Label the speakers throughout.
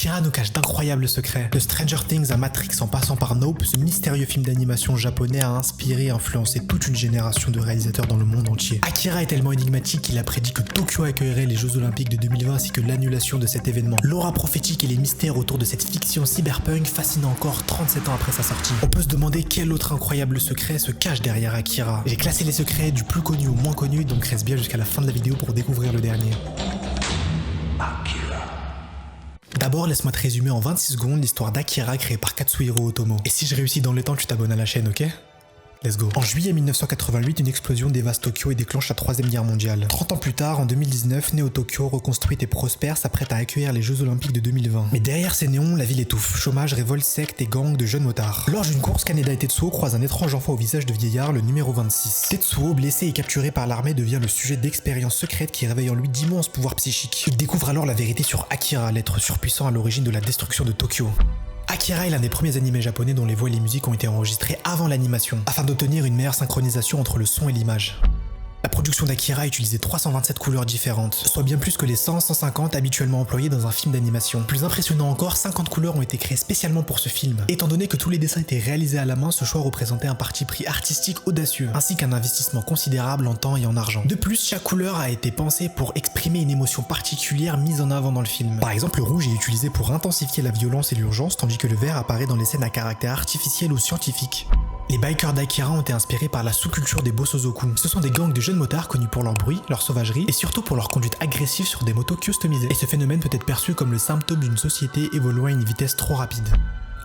Speaker 1: Akira nous cache d'incroyables secrets. De Stranger Things à Matrix en passant par Nope, ce mystérieux film d'animation japonais a inspiré et influencé toute une génération de réalisateurs dans le monde entier. Akira est tellement énigmatique qu'il a prédit que Tokyo accueillerait les Jeux Olympiques de 2020 ainsi que l'annulation de cet événement. L'aura prophétique et les mystères autour de cette fiction cyberpunk fascinent encore 37 ans après sa sortie. On peut se demander quel autre incroyable secret se cache derrière Akira. J'ai classé les secrets du plus connu au moins connu, donc reste bien jusqu'à la fin de la vidéo pour découvrir le dernier. D'abord, laisse-moi te résumer en 26 secondes l'histoire d'Akira créée par Katsuhiro Otomo. Et si je réussis dans le temps, tu t'abonnes à la chaîne, ok? Let's go. En juillet 1988, une explosion dévaste Tokyo et déclenche la troisième guerre mondiale. 30 ans plus tard, en 2019, Neo Tokyo, reconstruite et prospère, s'apprête à accueillir les Jeux Olympiques de 2020. Mais derrière ces néons, la ville étouffe. Chômage, révolte, secte et gangs de jeunes motards. Lors d'une course, Kaneda et Tetsuo croisent un étrange enfant au visage de vieillard, le numéro 26. Tetsuo, blessé et capturé par l'armée, devient le sujet d'expériences secrètes qui réveillent en lui d'immenses pouvoirs psychiques. Il découvre alors la vérité sur Akira, l'être surpuissant à l'origine de la destruction de Tokyo. Akira est l'un des premiers animés japonais dont les voix et les musiques ont été enregistrées avant l'animation, afin d'obtenir une meilleure synchronisation entre le son et l'image. La production d'Akira a utilisé 327 couleurs différentes, soit bien plus que les 100-150 habituellement employées dans un film d'animation. Plus impressionnant encore, 50 couleurs ont été créées spécialement pour ce film. Étant donné que tous les dessins étaient réalisés à la main, ce choix représentait un parti pris artistique audacieux, ainsi qu'un investissement considérable en temps et en argent. De plus, chaque couleur a été pensée pour exprimer une émotion particulière mise en avant dans le film. Par exemple, le rouge est utilisé pour intensifier la violence et l'urgence, tandis que le vert apparaît dans les scènes à caractère artificiel ou scientifique. Les bikers d'Akira ont été inspirés par la sous-culture des Bosozoku. Ce sont des gangs de jeunes motards connus pour leur bruit, leur sauvagerie et surtout pour leur conduite agressive sur des motos customisées. Et ce phénomène peut être perçu comme le symptôme d'une société évoluant à une vitesse trop rapide.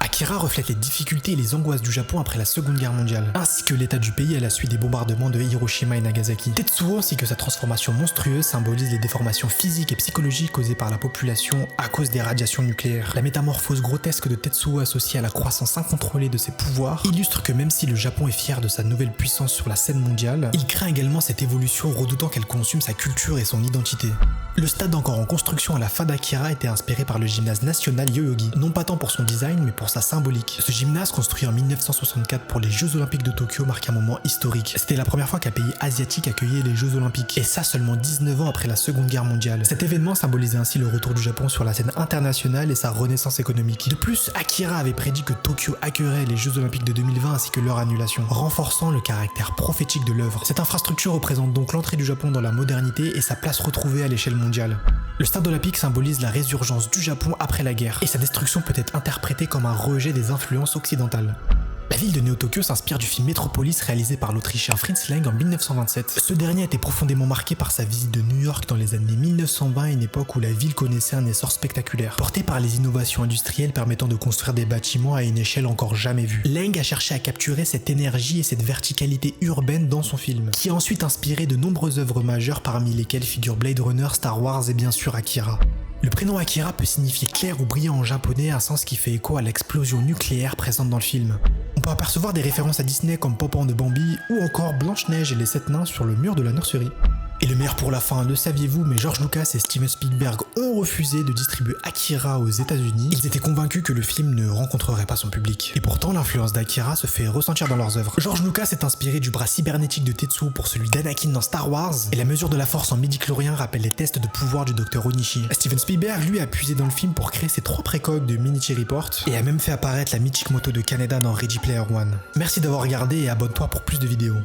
Speaker 1: Akira reflète les difficultés et les angoisses du Japon après la Seconde Guerre mondiale, ainsi que l'état du pays à la suite des bombardements de Hiroshima et Nagasaki. Tetsuo ainsi que sa transformation monstrueuse symbolise les déformations physiques et psychologiques causées par la population à cause des radiations nucléaires. La métamorphose grotesque de Tetsuo associée à la croissance incontrôlée de ses pouvoirs illustre que même si le Japon est fier de sa nouvelle puissance sur la scène mondiale, il craint également cette évolution redoutant qu'elle consume sa culture et son identité. Le stade encore en construction à la fin d'Akira était inspiré par le gymnase national Yoyogi, non pas tant pour son design mais pour sa symbolique. Ce gymnase, construit en 1964 pour les Jeux Olympiques de Tokyo, marque un moment historique. C'était la première fois qu'un pays asiatique accueillait les Jeux Olympiques, et ça seulement 19 ans après la Seconde Guerre mondiale. Cet événement symbolisait ainsi le retour du Japon sur la scène internationale et sa renaissance économique. De plus, Akira avait prédit que Tokyo accueillerait les Jeux Olympiques de 2020 ainsi que leur annulation, renforçant le caractère prophétique de l'œuvre. Cette infrastructure représente donc l'entrée du Japon dans la modernité et sa place retrouvée à l'échelle mondiale. Le stade olympique symbolise la résurgence du Japon après la guerre, et sa destruction peut être interprétée comme un rejet des influences occidentales. La ville de Neo Tokyo s'inspire du film Metropolis réalisé par l'Autrichien Fritz Lang en 1927. Ce dernier a été profondément marqué par sa visite de New York dans les années 1920, une époque où la ville connaissait un essor spectaculaire, porté par les innovations industrielles permettant de construire des bâtiments à une échelle encore jamais vue. Lang a cherché à capturer cette énergie et cette verticalité urbaine dans son film, qui a ensuite inspiré de nombreuses œuvres majeures parmi lesquelles figurent Blade Runner, Star Wars et bien sûr Akira. Le prénom Akira peut signifier clair ou brillant en japonais, un sens qui fait écho à l'explosion nucléaire présente dans le film. On peut apercevoir des références à Disney comme Popan de Bambi ou encore Blanche-Neige et les 7 nains sur le mur de la nurserie. Et le meilleur pour la fin, le saviez-vous, mais George Lucas et Steven Spielberg ont refusé de distribuer Akira aux États-Unis. Ils étaient convaincus que le film ne rencontrerait pas son public. Et pourtant, l'influence d'Akira se fait ressentir dans leurs œuvres. George Lucas s'est inspiré du bras cybernétique de Tetsuo pour celui d'Anakin dans Star Wars, et la mesure de la force en midi-chlorien rappelle les tests de pouvoir du docteur Onishi. Steven Spielberg, lui, a puisé dans le film pour créer ses 3 précoques de Minichi Report, et a même fait apparaître la mythique moto de Kaneda dans Ready Player One. Merci d'avoir regardé et abonne-toi pour plus de vidéos.